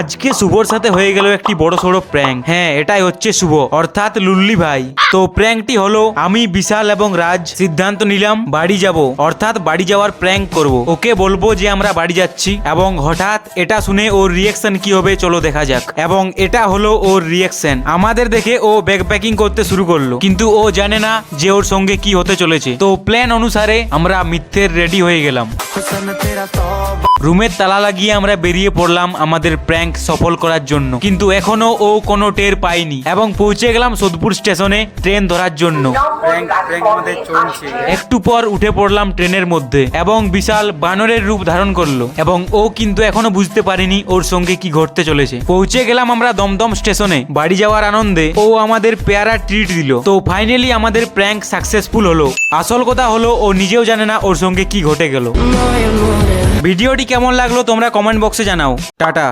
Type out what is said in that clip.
আজকে শুভর সাথে হয়ে গেল একটি বড় সড়ো প্র্যাঙ্ক। হ্যাঁ, এটাই হচ্ছে শুভ অর্থাৎ লুল্লি ভাই। তো প্র্যাঙ্কটি হলো আমি বিশাল এবং রাজ সিদ্ধান্ত নিলাম বাড়ি যাব, অর্থাৎ বাড়ি যাওয়ার প্র্যাঙ্ক করব। ওকে বলবো যে আমরা বাড়ি যাচ্ছি এবং হঠাৎ এটা শুনে ওর রিয়াকশন কি হবে চলো দেখা যাক। এবং এটা হলো ওর রিয়াকশন। আমাদের দেখে ও ব্যাগ প্যাকিং করতে শুরু করলো, কিন্তু ও জানে না যে ওর সঙ্গে কি হতে চলেছে। তো প্ল্যান অনুসারে আমরা মিথ্যের রেডি হয়ে গেলাম। রুমের তালা লাগিয়ে আমরা বেরিয়ে পড়লাম আমাদের প্র্যাঙ্ক সফল করার জন্য, কিন্তু এখনো ও কোনো টের পায়নি এবং পৌঁছে গেলাম সোদপুর স্টেশনে ট্রেন ধরার জন্য। একটু পর উঠে পড়লাম ট্রেনের মধ্যে এবং বিশাল বানরের রূপ ধারণ করলো এবং ও কিন্তু এখনো বুঝতে পারেনি ওর সঙ্গে কি ঘটতে চলেছে। পৌঁছে গেলাম আমরা দমদম স্টেশনে। বাড়ি যাওয়ার আনন্দে ও আমাদের পেয়ারা ট্রিট দিল। তো ফাইনালি আমাদের প্র্যাঙ্ক সাকসেসফুল হলো। আসল কথা হলো ও নিজেও জানে না ওর সঙ্গে কি ঘটে গেল। ভিডিওটি কেমন লাগলো তোমরা কমেন্ট বক্সে জানাও। টাটা।